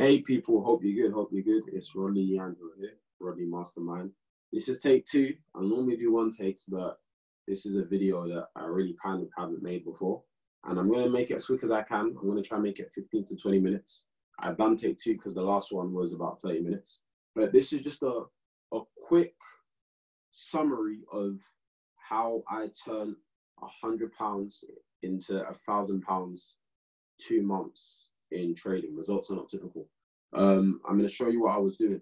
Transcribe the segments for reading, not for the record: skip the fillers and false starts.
Hey people, hope you're good, hope you're good. It's Rodney Andrew here, Rodney Mastermind. This is take two. I normally do one takes, but this is a video that I really kind of haven't made before. And I'm going to make it as quick as I can. I'm going to try and make it 15 to 20 minutes. I've done take two because the last one was about 30 minutes. But this is just a quick summary of how I turn £100 into £1,000 2 months in trading. Results are not typical. I'm going to show you what I was doing.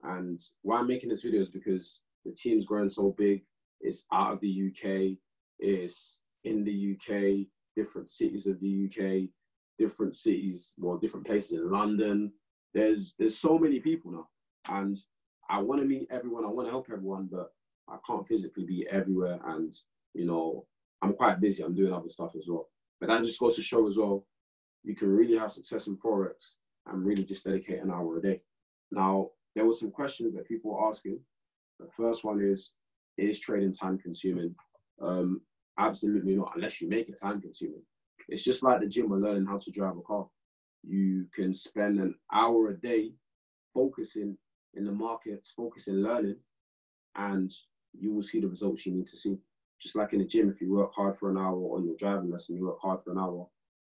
And why I'm making this video is because the team's growing so big. It's out of the UK. It's in the UK, different cities of the UK, different cities, well, different places in London. There's so many people now. And I want to meet everyone. I want to help everyone, but I can't physically be everywhere. And, you know, I'm quite busy. I'm doing other stuff as well. But that just goes to show as well, you can really have success in Forex and really just dedicate an hour a day. Now, there were some questions that people were asking. The first one is trading time consuming? Absolutely not, unless you make it time consuming. It's just like the gym or learning how to drive a car. You can spend an hour a day focusing in the markets, focusing learning, and you will see the results you need to see. Just like in the gym, if you work hard for an hour on your driving lesson, you work hard for an hour,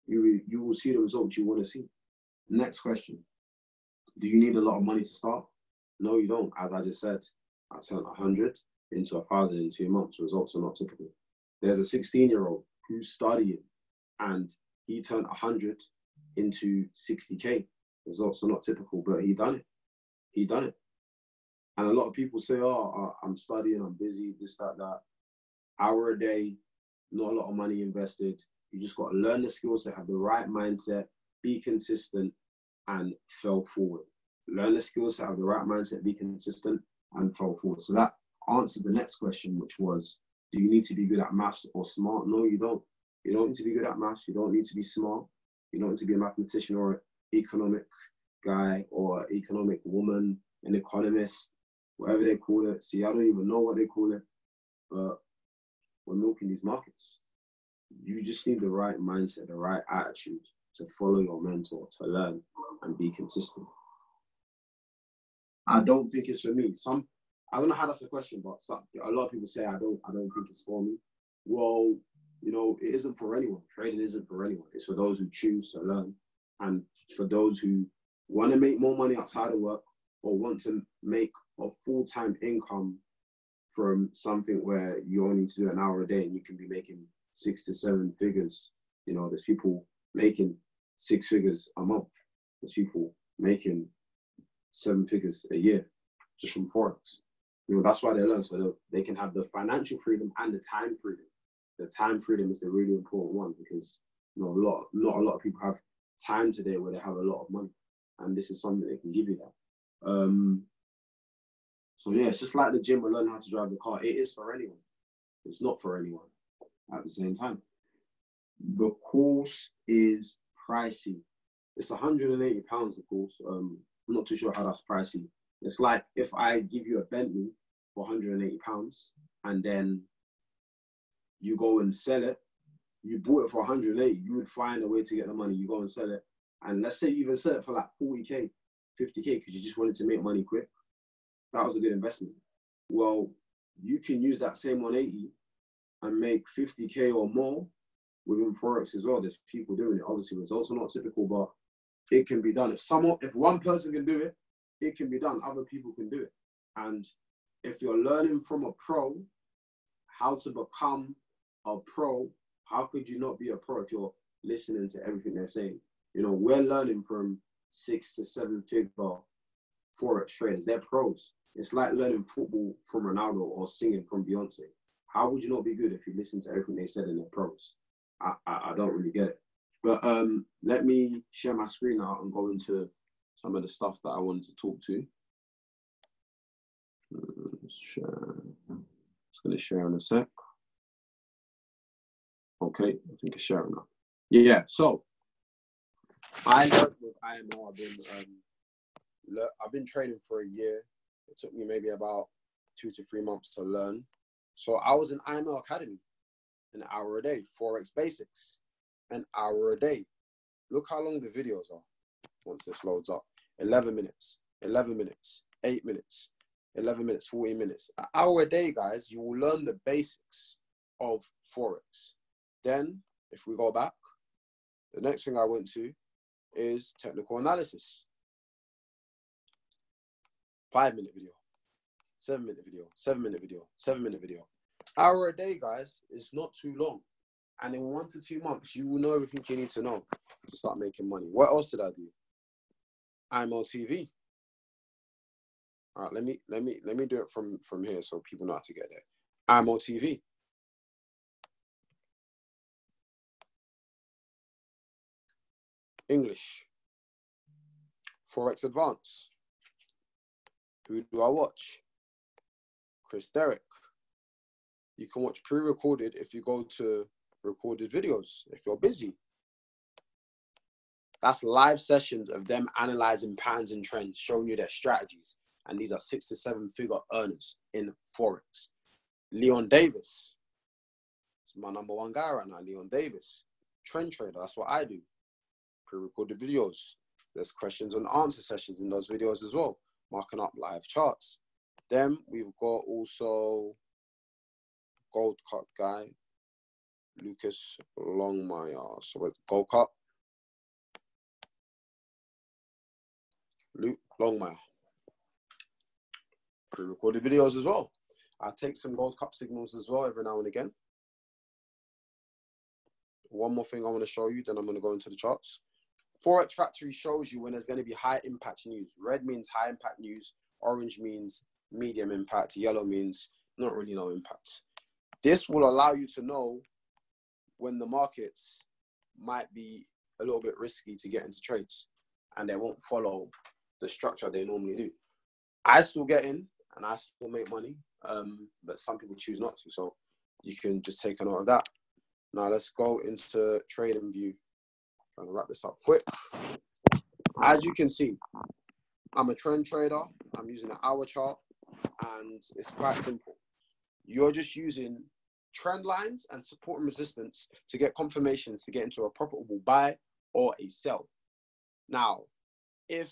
you will see the results you want to see. Next question. Do you need a lot of money to start? No, you don't. As I just said, I turned 100 into 1,000 in 2 months. Results are not typical. There's a 16-year-old who's studying and he turned 100 into 60K. Results are not typical, but he done it. He done it. And a lot of people say, oh, I'm studying, I'm busy, this, that. Hour a day, not a lot of money invested. You just got to learn the skills set, have the right mindset, be consistent, and fall forward. Learn the skills set, have the right mindset, be consistent, and fall forward. So that answered the next question, which was, do you need to be good at maths or smart? No, you don't. You don't need to be good at maths. You don't need to be smart. You don't need to be a mathematician or an economic guy or economic woman, an economist, whatever they call it. See, I don't even know what they call it, but we're milking these markets. You just need the right mindset, the right attitude to follow your mentor, to learn and be consistent. I don't think it's for me. I don't know how that's a question, but a lot of people say I don't think it's for me. Well, you know, it isn't for anyone. Trading isn't for anyone. It's for those who choose to learn, and for those who want to make more money outside of work or want to make a full-time income from something where you only need to do an hour a day and you can be making 6 to 7 figures. You know, there's people making 6 figures a month. There's people making 7 figures a year just from Forex. You know, that's why they learn, so they can have the financial freedom and the time freedom. The time freedom is the really important one because, you know, not a lot of people have time today where they have a lot of money, and this is something that can give you that. So yeah, it's just like the gym or learning how to drive a car. It is for anyone. It's not for anyone at the same time. The course is pricey. It's £180, the course. I'm not too sure how that's pricey. It's like if I give you a Bentley for £180 and then you go and sell it, you bought it for 180, you would find a way to get the money, you go and sell it. And let's say you even sell it for like 40K, 50K, because you just wanted to make money quick. That was a good investment. Well, you can use that same 180 and make 50K or more within Forex as well. There's people doing it. Obviously, results are not typical, but it can be done. If one person can do it, it can be done. Other people can do it. And if you're learning from a pro how to become a pro, how could you not be a pro if you're listening to everything they're saying? You know, we're learning from 6 to 7 figure Forex traders. They're pros. It's like learning football from Ronaldo or singing from Beyonce. How would you not be good if you listen to everything they said in their pros? I don't really get it. But let me share my screen now and go into some of the stuff that I wanted to talk to. Share. It's going to share in a sec. Okay, I think it's sharing now. Yeah, so I learned with IMO. I've been trading for a year. It took me maybe about 2 to 3 months to learn. So I was in IMO Academy, an hour a day, Forex basics, an hour a day. Look how long the videos are once this loads up. 11 minutes, 11 minutes, 8 minutes, 11 minutes, 14 minutes. An hour a day, guys, you will learn the basics of Forex. Then, if we go back, the next thing I went to is technical analysis. 5-minute video, 7-minute video, 7-minute video, 7-minute video. Hour a day, guys, is not too long. And in 1 to 2 months, you will know everything you need to know to start making money. What else did I do? IMO TV. All right, let me do it from here so people know how to get there. IMO TV. English. Forex Advance. Who do I watch? Chris Derrick. You can watch pre-recorded if you go to recorded videos, if you're busy. That's live sessions of them analyzing patterns and trends, showing you their strategies. And these are 6 to 7 figure earners in Forex. Leon Davis. It's my #1 guy right now, Leon Davis. Trend trader, that's what I do. Pre-recorded videos. There's questions and answer sessions in those videos as well. Marking up live charts. Then we've got also Gold Cup guy, Lucas Longmire. So with Gold Cup, Luke Longmire. Pre-recorded videos as well. I take some Gold Cup signals as well every now and again. One more thing I want to show you, then I'm going to go into the charts. Forex Factory shows you when there's going to be high impact news. Red means high impact news. Orange means medium impact. Yellow means not really no impact. This will allow you to know when the markets might be a little bit risky to get into trades and they won't follow the structure they normally do. I still get in and I still make money, but some people choose not to. So you can just take a note of that. Now let's go into trading view. I'm trying to wrap this up quick. As you can see, I'm a trend trader. I'm using an hour chart and it's quite simple. You're just using trend lines and support and resistance to get confirmations to get into a profitable buy or a sell. Now, if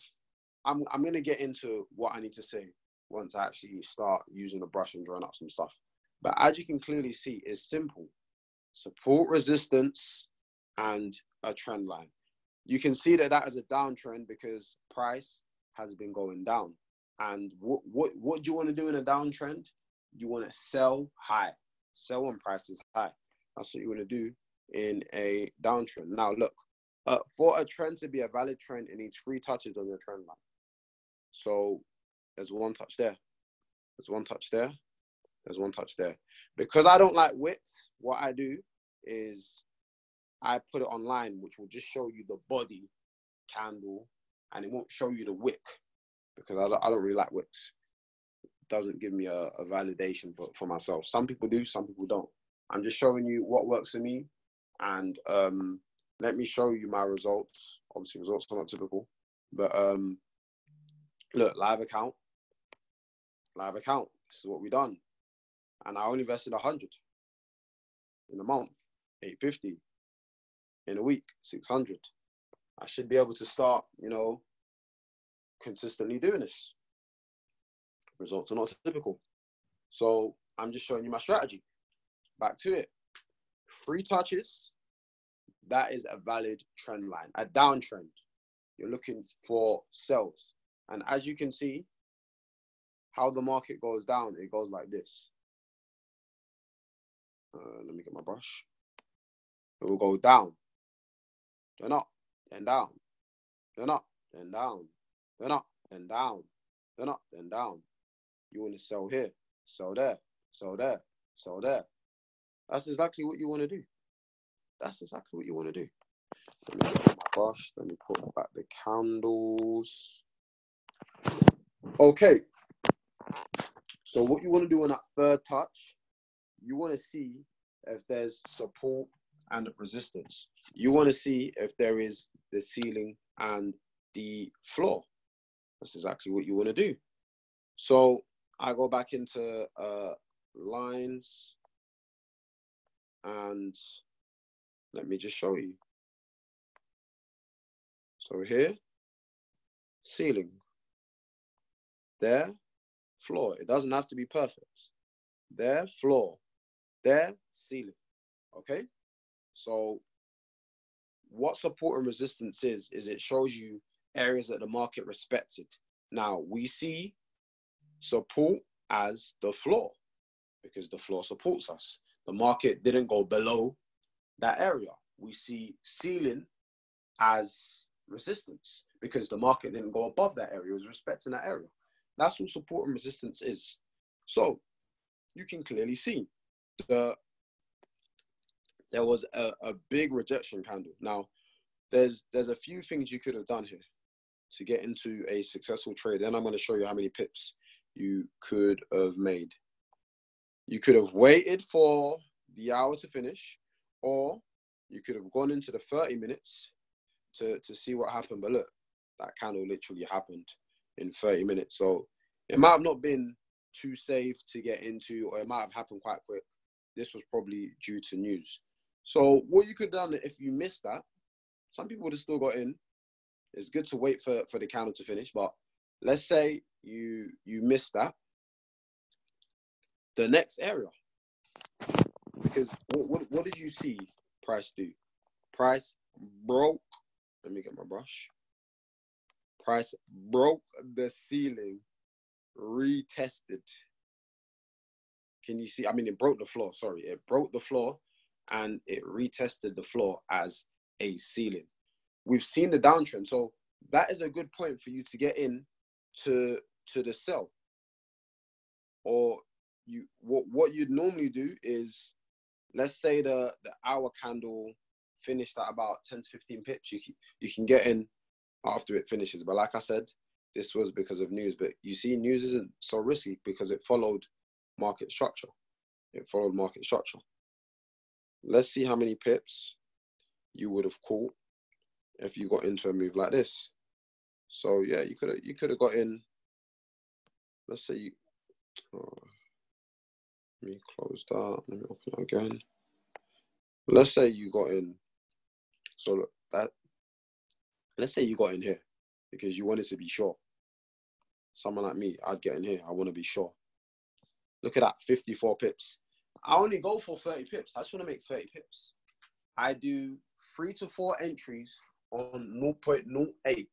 I'm going to get into what I need to say once I actually start using the brush and drawing up some stuff. But as you can clearly see, it's simple. Support, resistance, and a trend line. You can see that that is a downtrend because price has been going down. And what do you want to do in a downtrend? You want to sell high. Sell when price is high. That's what you want to do in a downtrend. Now, look, for a trend to be a valid trend, it needs 3 touches on your trend line. So there's 1 touch there. There's 1 touch there. There's 1 touch there. Because I don't like wicks, what I do is I put it online, which will just show you the body candle, and it won't show you the wick because I don't really like wicks. It doesn't give me a validation for myself. Some people do, some people don't. I'm just showing you what works for me, and let me show you my results. Obviously, results are not typical, but look, live account. This is what we done, and I only invested 100 in a month, 850 in a week, 600. I should be able to start, you know, consistently doing this. Results are not typical. So I'm just showing you my strategy. Back to it. 3 touches. That is a valid trend line. A downtrend. You're looking for sells. And as you can see, how the market goes down, it goes like this. Let me get my brush. It will go down, then up, then down, then up, then down, then up, then down, then up, then down. You want to sell here, sell there, sell there, sell there. That's exactly what you want to do. That's exactly what you want to do. Let me get my brush. Let me put back the candles. Okay. So what you want to do on that 3rd touch, you want to see if there's support and resistance. You want to see if there is the ceiling and the floor. That's exactly what you want to do. So I go back into lines and let me just show you. So here, ceiling. There, floor. It doesn't have to be perfect. There, floor. There, ceiling. Okay? So what support and resistance is it shows you areas that the market respected. Now, we see support as the floor because the floor supports us. The market didn't go below that area. We see ceiling as resistance because the market didn't go above that area. It was respecting that area. That's what support and resistance is. So you can clearly see there was a big rejection candle. Now, there's a few things you could have done here to get into a successful trade. Then I'm going to show you how many pips you could have made. You could have waited for the hour to finish, or you could have gone into the 30 minutes to see what happened. But look, that candle literally happened in 30 minutes. So it might have not been too safe to get into, or it might have happened quite quick. This was probably due to news. So what you could have done if you missed that, some people would have still got in. It's good to wait for the candle to finish, but let's say you missed that. The next area, because what did you see price do? Price broke. Let me get my brush. Price broke the ceiling, retested. Can you see? I mean, it broke the floor. Sorry, it broke the floor, and it retested the floor as a ceiling. We've seen the downtrend, so that is a good point for you to get in to the sell. Or what you'd normally do is, let's say the hour candle finished at about 10 to 15 pips. You can get in after it finishes. But like I said, this was because of news. But you see, news isn't so risky because it followed market structure. It followed market structure. Let's see how many pips you would have caught if you got into a move like this. So yeah, you could have got in. Let's say you. Let me close that. Let me open it again. Let's say you got in. So look, let's say you got in here because you wanted to be sure. Someone like me, I'd get in here. I want to be sure. Look at that, 54 pips. I only go for 30 pips. I just want to make 30 pips. I do 3 to 4 entries on 0.08,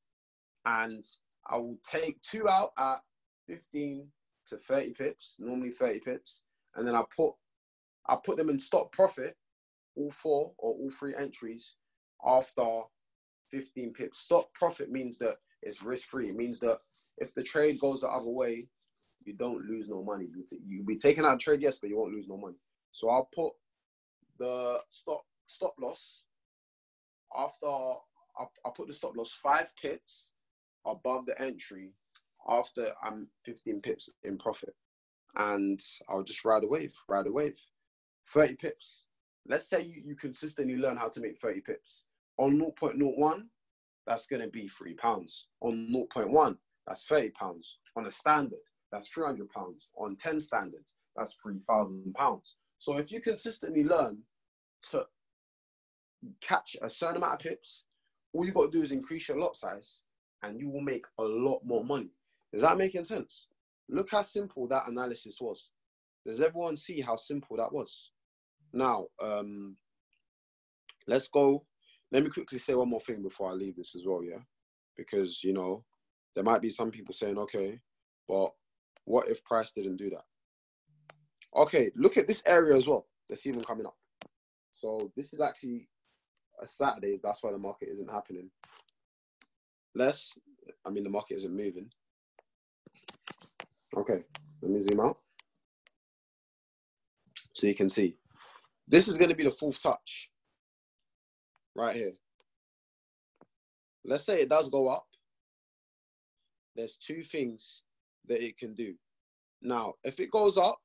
and I will take 2 out at 15 to 30 pips, normally 30 pips, and then I put them in stop profit, all 4 or all 3 entries after 15 pips. Stop profit means that it's risk-free. It means that if the trade goes the other way, you don't lose no money. You'll be taking out a trade, yes, but you won't lose no money. So I'll put the stop loss after I'll put the stop loss 5 pips above the entry after I'm 15 pips in profit. And I'll just ride a wave. 30 pips. Let's say you consistently learn how to make 30 pips. On 0.01, that's going to be £3. On 0.1, that's £30. On a standard, that's £300. On 10 standards, that's £3,000. So if you consistently learn to catch a certain amount of pips, all you got to do is increase your lot size and you will make a lot more money. Is that making sense? Look how simple that analysis was. Does everyone see how simple that was? Now, let's go. Let me quickly say one more thing before I leave this as well, yeah? Because, you know, there might be some people saying, okay, but what if price didn't do that? Okay, look at this area as well. Let's see them coming up. So this is actually a Saturday. That's why the market isn't happening. The market isn't moving. Okay, let me zoom out. So you can see. This is going to be the 4th touch. Right here. Let's say it does go up. There's 2 things that it can do. Now, if it goes up,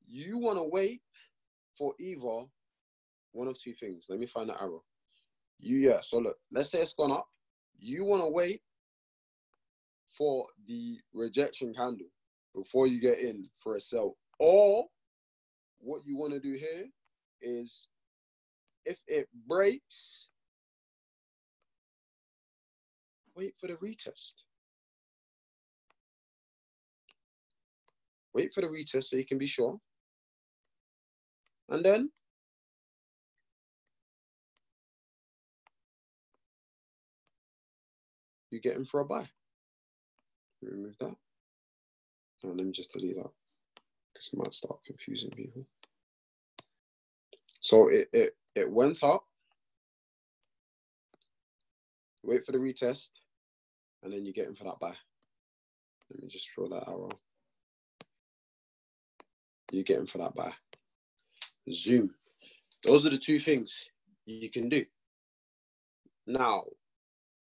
you want to wait for either one of 2 things. Let me find that arrow. So look, let's say it's gone up. You want to wait for the rejection candle before you get in for a sell. Or what you want to do here is, if it breaks, wait for the retest. wait for the retest so you can be sure. And then you get in for a buy. Remove that. No, let me just delete that because it might start confusing people. So it went up. Wait for the retest, and then you get in for that buy. Let me just throw that arrow. You get in for that buy. Zoom. Those are the two things you can do. Now,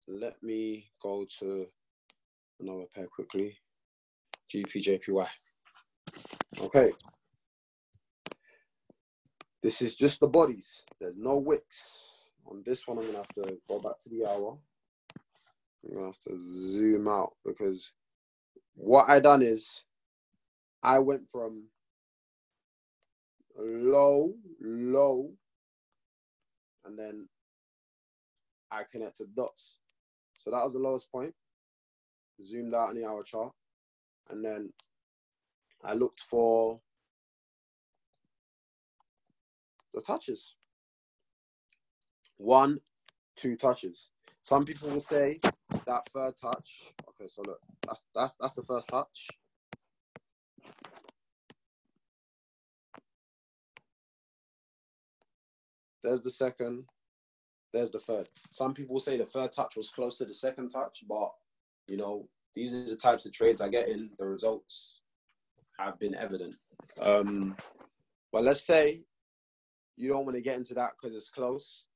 let me go to another pair quickly. GPJPY. Okay. This is just the bodies. There's no wicks. On this one, I'm going to have to go back to the hour. I'm going to have to zoom out because what I done is I went from low, and then I connected dots. So that was the lowest point. Zoomed out on the hour chart. And then I looked for the touches. 1, 2 touches. Some people will say that third touch. Okay, so look, that's the first touch. There's the second. There's the third. Some people say the third touch was close to the second touch, but you know, these are the types of trades I get in. The results have been evident. But let's say you don't want to get into that because it's close.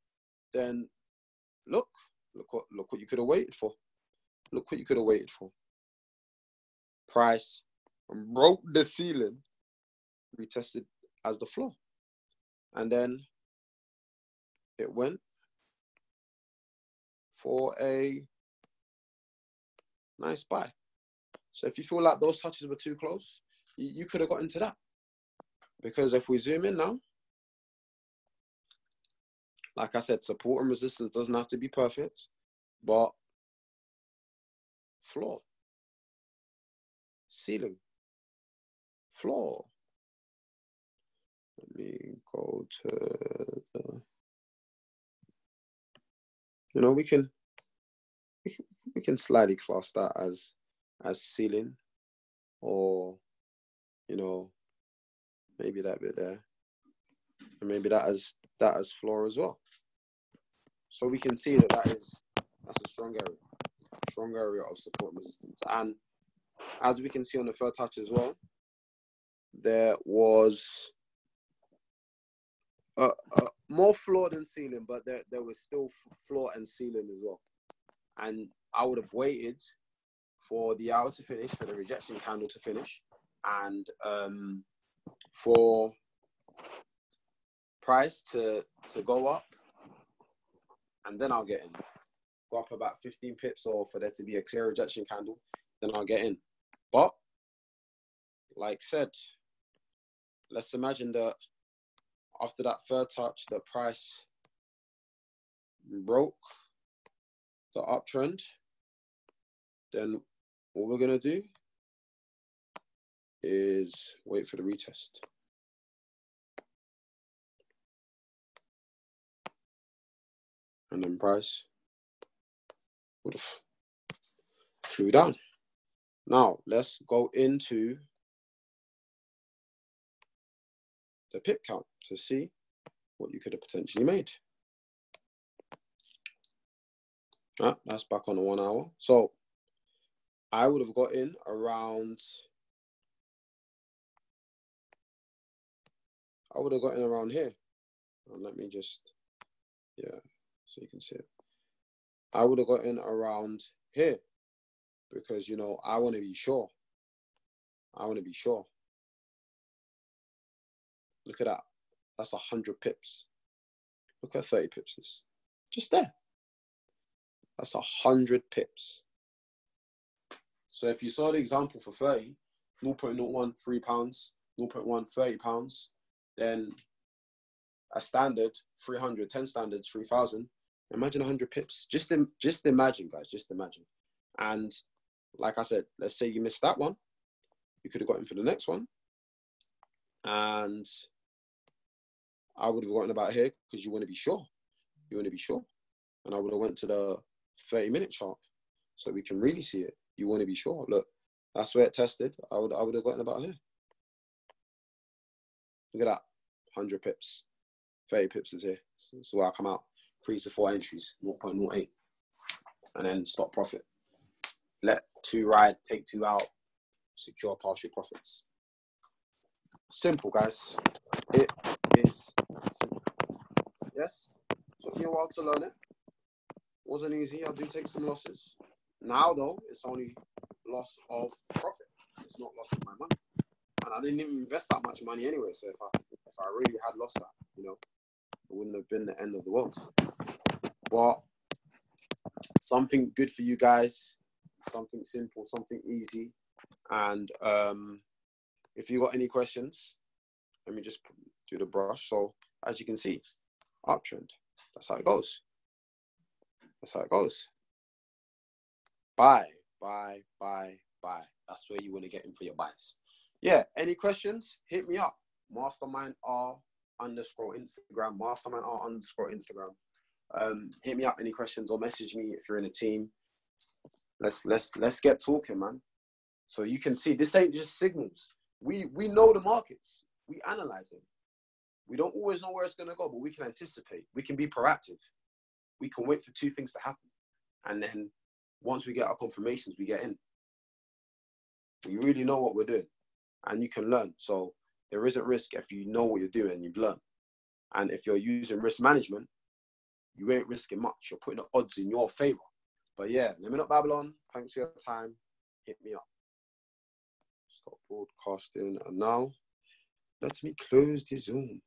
Then look what you could have waited for. Look what you could have waited for. Price broke the ceiling, retested as the floor, and then it went for a nice buy. So if you feel like those touches were too close, you could have got into that. Because if we zoom in now, like I said, support and resistance doesn't have to be perfect, but floor, ceiling, floor. Let me go to the, you know, we can slightly class that as ceiling, or, you know, maybe that bit there, and maybe that as floor as well. So we can see that's a strong area of support and resistance. And as we can see on the third touch as well, there was more floor than ceiling, but there was still floor and ceiling as well. And I would have waited for the hour to finish, for the rejection candle to finish, and for price to go up, and then I'll get in. Go up about 15 pips, or for there to be a clear rejection candle, then I'll get in. But like said, let's imagine that after that third touch, the price broke the uptrend. Then what we're gonna do is wait for the retest. And then price would have flew down. Now let's go into the pip count to see what you could have potentially made. That's back on the 1 hour. So I would have got in around, here. And let me just, yeah, so you can see it. I would have got in around here because, you know, I want to be sure. Look at that. That's 100 pips. Look at 30 pips is. Just there. That's 100 pips. So if you saw the example for 30, 0.01, £3, 0.1, £30, then a standard, 300, 10 standards, 3,000. Imagine 100 pips. Just imagine, guys, just imagine. And like I said, let's say you missed that one. you could have got in for the next one. And I would have gotten about here because you want to be sure. You want to be sure. And I would have went to the 30-minute chart so we can really see it. You want to be sure. Look, that's where it tested. I would have gotten about here. Look at that. 100 pips. 30 pips is here. So where I come out. 3 to 4 entries. 0.08. And then stop profit. Let 2 ride. Take 2 out. Secure partial profits. Simple, guys. It is simple. Yes, took me a while to learn it. Wasn't easy. I do take some losses. Now, though, it's only loss of profit. It's not loss of my money. And I didn't even invest that much money anyway. So if I really had lost that, you know, it wouldn't have been the end of the world. But something good for you guys. Something simple. Something easy. And if you got any questions, let me just do the brush. So as you can see, uptrend. That's how it goes. That's how it goes. Buy. That's where you want to get in for your buys. Yeah. Any questions? Hit me up. Mastermind R_Instagram. Mastermind R_Instagram. Hit me up. Any questions or message me if you're in a team. Let's get talking, man. So you can see this ain't just signals. We know the markets. We analyze them. We don't always know where it's going to go, but we can anticipate. We can be proactive. We can wait for 2 things to happen. And then once we get our confirmations, we get in. We really know what we're doing. And you can learn. So there isn't risk if you know what you're doing and you've learned. And if you're using risk management, you ain't risking much. You're putting the odds in your favor. But yeah, let me know, Babylon. Thanks for your time. Hit me up. Stop broadcasting. And now, let me close the Zoom.